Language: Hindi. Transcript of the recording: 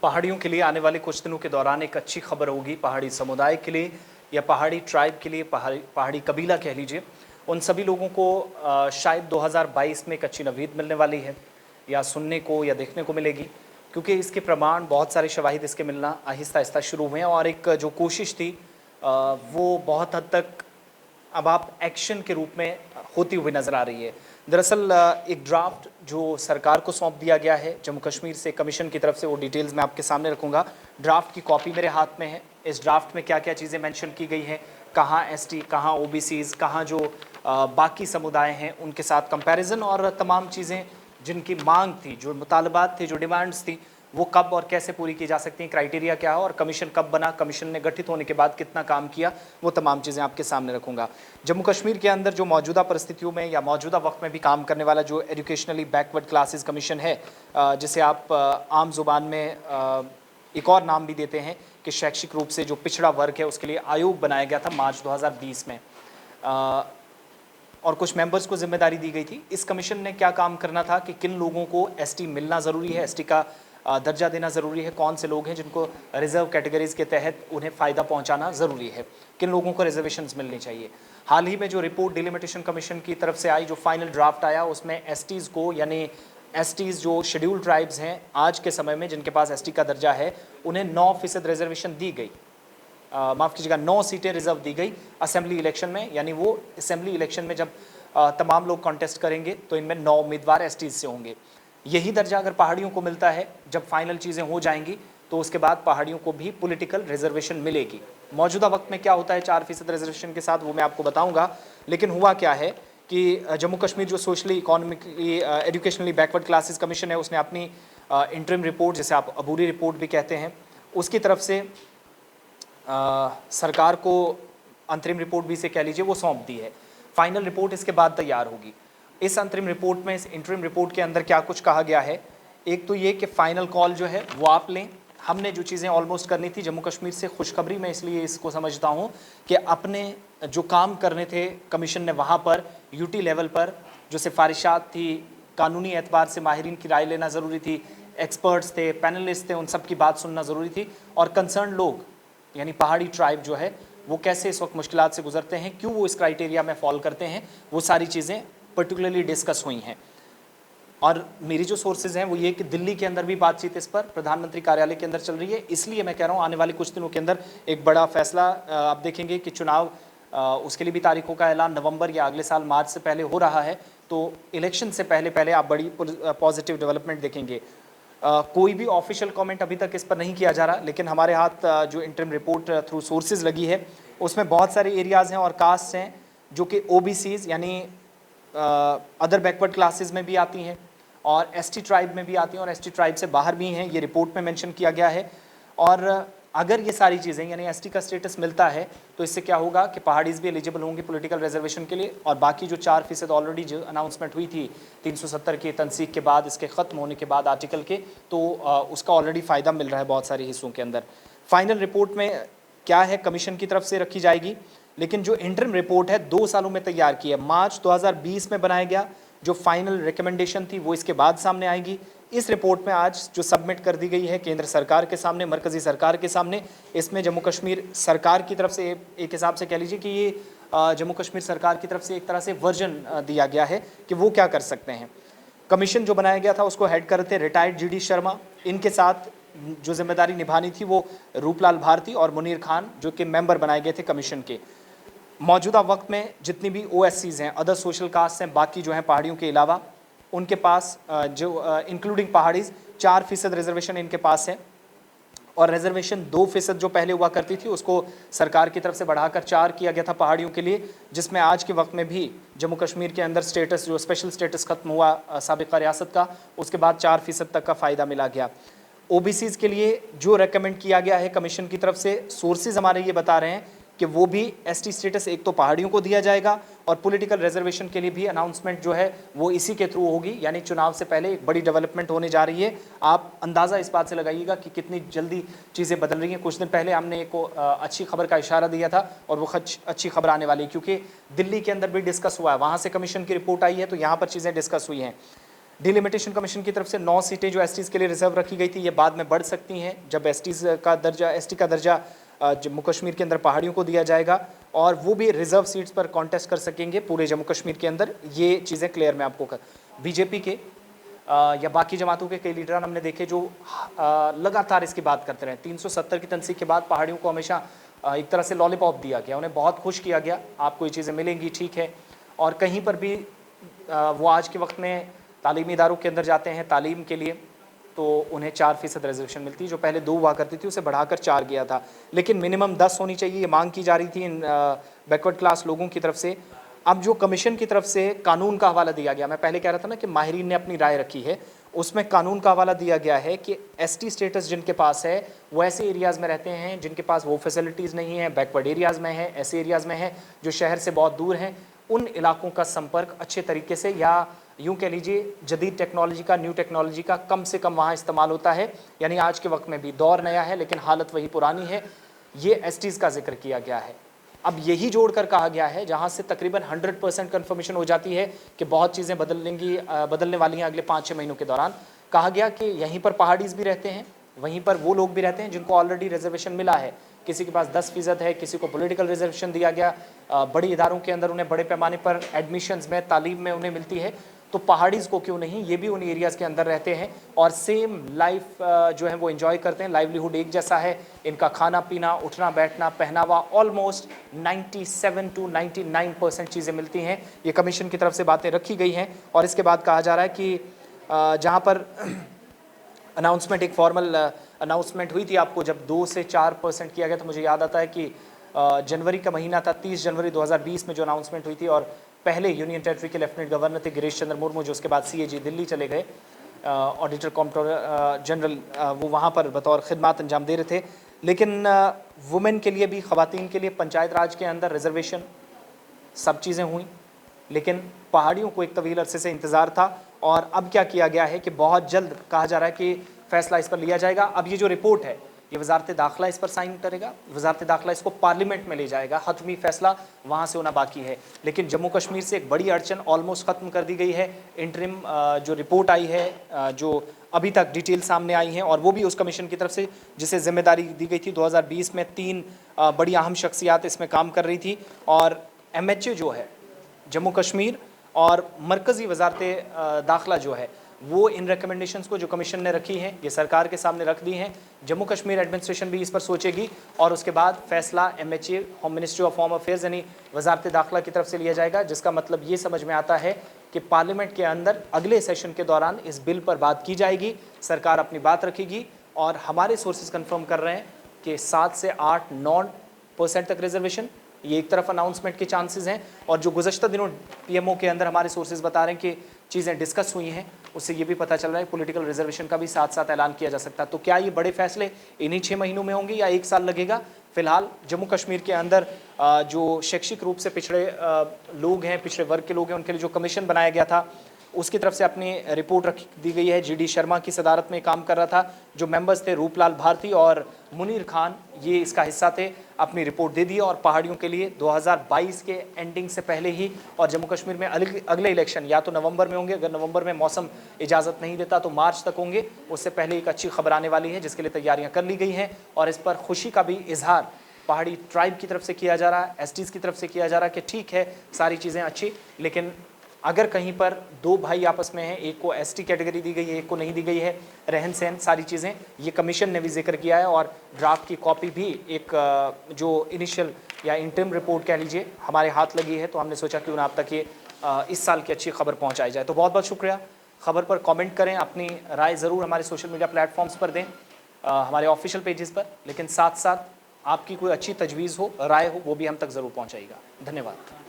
पहाड़ियों के लिए आने वाले कुछ दिनों के दौरान एक अच्छी खबर होगी पहाड़ी समुदाय के लिए या पहाड़ी ट्राइब के लिए, पहाड़ी कबीला कह लीजिए। उन सभी लोगों को शायद 2022 में एक अच्छी नवीद मिलने वाली है, या सुनने को या देखने को मिलेगी, क्योंकि इसके प्रमाण बहुत सारे शवाहिद इसके मिलना आहिस्ता आहिस्ता शुरू हुए हैं। और एक जो कोशिश थी वो बहुत हद तक अब आप एक्शन के रूप में होती हुई नज़र आ रही है। दरअसल एक ड्राफ्ट जो सरकार को सौंप दिया गया है जम्मू कश्मीर से कमीशन की तरफ से, वो डिटेल्स मैं आपके सामने रखूँगा। ड्राफ्ट की कॉपी मेरे हाथ में है। इस ड्राफ्ट में क्या क्या चीज़ें मेंशन की गई हैं, कहाँ एसटी, कहाँ ओबीसीज़, कहाँ जो बाकी समुदाय हैं उनके साथ कंपैरिजन, और तमाम चीज़ें जिनकी मांग थी, जो मुतालबात थे, जो डिमांड्स थी, वो कब और कैसे पूरी की जा सकती हैं, क्राइटेरिया क्या है, और कमीशन कब बना, कमीशन ने गठित होने के बाद कितना काम किया, वो तमाम चीज़ें आपके सामने रखूँगा। जम्मू कश्मीर के अंदर जो मौजूदा परिस्थितियों में या मौजूदा वक्त में भी काम करने वाला जो एजुकेशनली बैकवर्ड क्लासेस कमीशन है, जिसे आप आम जुबान में एक और नाम भी देते हैं कि शैक्षिक रूप से जो पिछड़ा वर्ग है, उसके लिए आयोग बनाया गया था मार्च 2020 में, और कुछ मेंबर्स को जिम्मेदारी दी गई थी। इस कमीशन ने क्या काम करना था कि किन लोगों को एसटी मिलना ज़रूरी है, एसटी का दर्जा देना ज़रूरी है, कौन से लोग हैं जिनको रिजर्व कैटेगरीज़ के तहत उन्हें फ़ायदा पहुंचाना ज़रूरी है, किन लोगों को रिजर्वेशंस मिलनी चाहिए। हाल ही में जो रिपोर्ट डिलिमिटेशन कमीशन की तरफ से आई, जो फाइनल ड्राफ्ट आया, उसमें एसटीज़ को, यानी एसटीज़ जो शेड्यूल ट्राइब्स हैं आज के समय में जिनके पास एसटी का दर्जा है, उन्हें 9% रिजर्वेशन दी गई। माफ़ कीजिएगा, 9 सीटें रिजर्व दी गई असेंबली इलेक्शन में। यानी वो असेंबली इलेक्शन में जब तमाम लोग कॉन्टेस्ट करेंगे तो इनमें 9 उम्मीदवार एसटीज़ से होंगे। यही दर्जा अगर पहाड़ियों को मिलता है, जब फाइनल चीज़ें हो जाएंगी, तो उसके बाद पहाड़ियों को भी पॉलिटिकल रिजर्वेशन मिलेगी। मौजूदा वक्त में क्या होता है 4% रिजर्वेशन के साथ, वो मैं आपको बताऊंगा। लेकिन हुआ क्या है कि जम्मू कश्मीर जो socially, economically, educationally backward classes commission है, उसने अपनी इंटरिम रिपोर्ट, जिसे आप अबूरी रिपोर्ट भी कहते हैं, उसकी तरफ से सरकार को अंतरिम रिपोर्ट भी से कह लीजिए वो सौंप दी है। फाइनल रिपोर्ट इसके बाद तैयार होगी। इस अंतरिम रिपोर्ट में, इस इंटरिम रिपोर्ट के अंदर क्या कुछ कहा गया है, एक तो ये कि फ़ाइनल कॉल जो है वो आप लें। हमने जो चीज़ें ऑलमोस्ट करनी थी जम्मू कश्मीर से, खुशखबरी मैं इसलिए इसको समझता हूँ कि अपने जो काम करने थे कमीशन ने वहाँ पर यूटी लेवल पर जो सिफारिशात थी, कानूनी एतबार से माहिरीन की राय लेना ज़रूरी थी, एक्सपर्ट्स थे, पैनलिस्ट थे, उन सब की बात सुनना ज़रूरी थी, और कंसर्न लोग यानी पहाड़ी ट्राइब जो है वो कैसे इस वक्त मुश्किलात से गुजरते हैं, क्यों वो इस क्राइटेरिया में फॉल करते हैं, वो सारी चीज़ें पर्टिकुलरली डिस्कस हुई हैं। और मेरी जो सोर्सेज हैं वो ये कि दिल्ली के अंदर भी बातचीत इस पर प्रधानमंत्री कार्यालय के अंदर चल रही है। इसलिए मैं कह रहा हूँ आने वाले कुछ दिनों के अंदर एक बड़ा फैसला आप देखेंगे कि चुनाव, उसके लिए भी तारीखों का ऐलान नवंबर या अगले साल मार्च से पहले हो रहा है। तो इलेक्शन से पहले पहले आप बड़ी पॉजिटिव डेवलपमेंट देखेंगे। कोई भी ऑफिशियल कमेंट अभी तक इस पर नहीं किया जा रहा, लेकिन हमारे हाथ जो इंटरिम रिपोर्ट थ्रू सोर्सेज लगी है, उसमें बहुत सारे एरियाज़ हैं और कास्ट हैं जो कि ओबीसीज़ यानी अदर बैकवर्ड क्लासेस में भी आती हैं, और एसटी ट्राइब में भी आती हैं, और एसटी ट्राइब से बाहर भी हैं, ये रिपोर्ट में मेंशन किया गया है। और अगर ये सारी चीज़ें यानी एसटी का स्टेटस मिलता है तो इससे क्या होगा कि पहाड़ीज़ भी एलिजिबल होंगे पॉलिटिकल रिजर्वेशन के लिए, और बाकी जो 4% ऑलरेडी जो अनाउंसमेंट हुई थी 370 के तनसीख के बाद, इसके ख़त्म होने के बाद आर्टिकल के, तो उसका ऑलरेडी फ़ायदा मिल रहा है बहुत सारे हिस्सों के अंदर। फाइनल रिपोर्ट में क्या है कमीशन की तरफ से रखी जाएगी, लेकिन जो इंटरिम रिपोर्ट है 2 सालों में तैयार की है। मार्च 2020 में बनाया गया, जो फाइनल रिकमेंडेशन थी वो इसके बाद सामने आएगी। इस रिपोर्ट में आज जो सबमिट कर दी गई है केंद्र सरकार के सामने, मरकज़ी सरकार के सामने, इसमें जम्मू कश्मीर सरकार की तरफ से एक हिसाब से कह लीजिए कि ये जम्मू कश्मीर सरकार की तरफ से एक तरह से वर्जन दिया गया है कि वो क्या कर सकते हैं। कमीशन जो बनाया गया था उसको हेड करते रिटायर्ड जीडी शर्मा, इनके साथ जो जिम्मेदारी निभानी थी वो रूपलाल भारती और मुनीर खान जो कि मेंबर बनाए गए थे कमीशन के। मौजूदा वक्त में जितनी भी ओएससीज़ हैं, अदर सोशल कास्ट हैं, बाकी जो हैं पहाड़ियों के अलावा, उनके पास जो इंक्लूडिंग पहाड़ीज़ 4% रिजर्वेशन इनके पास है, और रिजर्वेशन 2% जो पहले हुआ करती थी उसको सरकार की तरफ से बढ़ाकर 4 किया गया था पहाड़ियों के लिए, जिसमें आज के वक्त में भी जम्मू कश्मीर के अंदर स्टेटस, जो स्पेशल स्टेटस ख़त्म हुआ साबिक़ा रियासत का, उसके बाद 4% तक का फ़ायदा मिला गया। ओबीसीज़ के लिए जो रेकमेंड किया गया है कमीशन की तरफ से, सोर्सेज हमारे ये बता रहे हैं कि वो भी एसटी स्टेटस एक तो पहाड़ियों को दिया जाएगा, और पॉलिटिकल रिजर्वेशन के लिए भी अनाउंसमेंट जो है वो इसी के थ्रू होगी, यानी चुनाव से पहले एक बड़ी डेवलपमेंट होने जा रही है। आप अंदाज़ा इस बात से लगाइएगा कि कितनी जल्दी चीज़ें बदल रही हैं। कुछ दिन पहले हमने एक अच्छी खबर का इशारा दिया था, और वो अच्छी खबर आने वाली है, क्योंकि दिल्ली के अंदर भी डिस्कस हुआ है, वहाँ से कमीशन की रिपोर्ट आई है, तो यहाँ पर चीज़ें डिस्कस हुई हैं। डिलिमिटेशन कमीशन की तरफ से 9 सीटें जो एसटीज़ के लिए रिजर्व रखी गई थी, ये बाद में बढ़ सकती हैं जब एसटीज़ का दर्जा, एसटी का दर्जा जम्मू कश्मीर के अंदर पहाड़ियों को दिया जाएगा, और वो भी रिजर्व सीट्स पर कॉन्टेस्ट कर सकेंगे पूरे जम्मू कश्मीर के अंदर। ये चीज़ें क्लियर मैं आपको कर बीजेपी के या बाकी जमातों के कई लीडरान हमने देखे जो लगातार इसकी बात करते रहे। 370 की तनसीह के बाद पहाड़ियों को हमेशा एक तरह से लॉलीपॉप दिया गया, उन्हें बहुत खुश किया गया, आपको ये चीज़ें मिलेंगी, ठीक है। और कहीं पर भी वो आज के वक्त में तालीमी इदारों के अंदर जाते हैं तालीम के लिए, तो उन्हें 4% रिजर्वेशन मिलती है, जो पहले 2 हुआ करती थी उसे बढ़ाकर 4 गया था, लेकिन मिनिमम 10 होनी चाहिए, ये मांग की जा रही थी इन बैकवर्ड क्लास लोगों की तरफ से। अब जो कमीशन की तरफ से कानून का हवाला दिया गया, मैं पहले कह रहा था ना कि माहिरीन ने अपनी राय रखी है, उसमें कानून का हवाला दिया गया है कि एसटी स्टेटस जिनके पास है वो ऐसे एरियाज़ में रहते हैं जिनके पास वो फैसिलिटीज़ नहीं है, बैकवर्ड एरियाज़ में है, ऐसे एरियाज़ में है जो शहर से बहुत दूर हैं, उन इलाकों का संपर्क अच्छे तरीके से, या यूँ कह लीजिए जदीद टेक्नोलॉजी का, न्यू टेक्नोलॉजी का कम से कम वहाँ इस्तेमाल होता है। यानी आज के वक्त में भी दौर नया है लेकिन हालत वही पुरानी है, ये एसटीज़ का जिक्र किया गया है। अब यही जोड़कर कहा गया है, जहाँ से तकरीबन 100% कन्फर्मेशन हो जाती है कि बहुत चीज़ें बदलने वाली हैं अगले 5-6 महीनों के दौरान। कहा गया कि यहीं पर पहाड़ीज़ भी रहते हैं, वहीं पर वो लोग भी रहते हैं जिनको ऑलरेडी रिजर्वेशन मिला है, किसी के पास 10% है, किसी को पॉलिटिकल रिजर्वेशन दिया गया, बड़े इदारों के अंदर उन्हें बड़े पैमाने पर एडमिशन्स में, तालीम में उन्हें मिलती है, तो पहाड़ीज़ को क्यों नहीं, ये भी उन एरियाज़ के अंदर रहते हैं और सेम लाइफ जो है वो एंजॉय करते हैं, लाइवलीहुड एक जैसा है, इनका खाना पीना, उठना बैठना, पहनावा, ऑलमोस्ट 97 to 99% चीज़ें मिलती हैं। ये कमीशन की तरफ से बातें रखी गई हैं। और इसके बाद कहा जा रहा है कि जहाँ पर अनाउंसमेंट, एक फॉर्मल अनाउंसमेंट हुई थी आपको जब 2 से 4% किया गया, तो मुझे याद आता है कि जनवरी का महीना था, 30 जनवरी 2020 में जो अनाउंसमेंट हुई थी, और पहले यूनियन टेरिटरी के लेफ्टिनेंट गवर्नर थे गिरीश चंद्र मुर्मू, जो उसके बाद सीएजी दिल्ली चले गए, ऑडिटर कॉम्प्ट्रोलर जनरल, वो वहाँ पर बतौर खिदमत अंजाम दे रहे थे। लेकिन वुमेन के लिए भी, ख़वातीन के लिए पंचायत राज के अंदर रिजर्वेशन, सब चीज़ें हुई, लेकिन पहाड़ियों को एक तवील अरसे से इंतज़ार था। और अब क्या किया गया है कि बहुत जल्द कहा जा रहा है कि फ़ैसला इस पर लिया जाएगा। अब ये जो रिपोर्ट है, ये वजारत दाखिला इस पर साइन करेगा, वजारत दाखिला इसको पार्लियामेंट में ले जाएगा, हतमी फैसला वहाँ से होना बाकी है। लेकिन जम्मू कश्मीर से एक बड़ी अड़चन ऑलमोस्ट ख़त्म कर दी गई है। इंटरिम जो रिपोर्ट आई है, जो अभी तक डिटेल सामने आई हैं, और वो भी उस कमीशन की तरफ से जिसे जिम्मेदारी दी गई थी 2020 में, 3 बड़ी अहम शख्सियात इसमें काम कर रही थी। और MHA जो है जम्मू कश्मीर और मरकज़ी वजारत दाखिला जो है, वो इन रिकमेंडेशंस को जो कमीशन ने रखी हैं, ये सरकार के सामने रख दी हैं। जम्मू कश्मीर एडमिनिस्ट्रेशन भी इस पर सोचेगी और उसके बाद फैसला MHA, home ministry of home affairs यानी वजारत दाखिला की तरफ से लिया जाएगा, जिसका मतलब ये समझ में आता है कि पार्लियामेंट के अंदर अगले सेशन के दौरान इस बिल पर बात की जाएगी, सरकार अपनी बात रखेगी। और हमारे सोर्सेज कन्फर्म कर रहे हैं कि 7 से 8-9% तक रिजर्वेशन, ये एक तरफ अनाउंसमेंट के चांसेस हैं। और जो गुज़श्ता दिनों PMO के अंदर हमारे सोर्सेज बता रहे हैं कि चीज़ें डिस्कस हुई हैं, उससे ये भी पता चल रहा है पॉलिटिकल रिजर्वेशन का भी साथ साथ ऐलान किया जा सकता है। तो क्या ये बड़े फैसले इन्हीं 6 महीनों में होंगे या 1 साल लगेगा? फ़िलहाल जम्मू कश्मीर के अंदर जो शैक्षिक रूप से पिछड़े लोग हैं, पिछड़े वर्ग के लोग हैं, उनके लिए जो कमीशन बनाया गया था, उसकी तरफ से अपनी रिपोर्ट रख दी गई है। GD शर्मा की सदारत में काम कर रहा था, जो मेंबर्स थे रूपलाल भारती और मुनीर खान, ये इसका हिस्सा थे, अपनी रिपोर्ट दे दी। और पहाड़ियों के लिए 2022 के एंडिंग से पहले ही, और जम्मू कश्मीर में अगले इलेक्शन या तो नवंबर में होंगे, अगर नवंबर में मौसम इजाज़त नहीं देता तो मार्च तक होंगे, उससे पहले एक अच्छी खबर आने वाली है जिसके लिए तैयारियां कर ली गई हैं। और इस पर खुशी का भी इजहार पहाड़ी ट्राइब की तरफ से किया जा रहा है, STs की तरफ से किया जा रहा है कि ठीक है, सारी चीज़ें अच्छी, लेकिन अगर कहीं पर 2 भाई आपस में हैं, एक को ST कैटेगरी दी गई है, एक को नहीं दी गई है, रहन सहन, सारी चीज़ें, ये कमीशन ने भी जिक्र किया है। और ड्राफ्ट की कॉपी भी एक जो इनिशियल या इंटरिम रिपोर्ट कह लीजिए हमारे हाथ लगी है, तो हमने सोचा क्यों ना आप तक ये इस साल की अच्छी खबर पहुँचाई जाए। तो बहुत बहुत शुक्रिया। खबर पर कमेंट करें, अपनी राय ज़रूर हमारे सोशल मीडिया प्लेटफॉर्म्स पर दें, हमारे ऑफिशियल पेजेस पर, लेकिन साथ साथ आपकी कोई अच्छी तजवीज़ हो, राय हो, वो भी हम तक ज़रूर पहुँचाइएगा। धन्यवाद।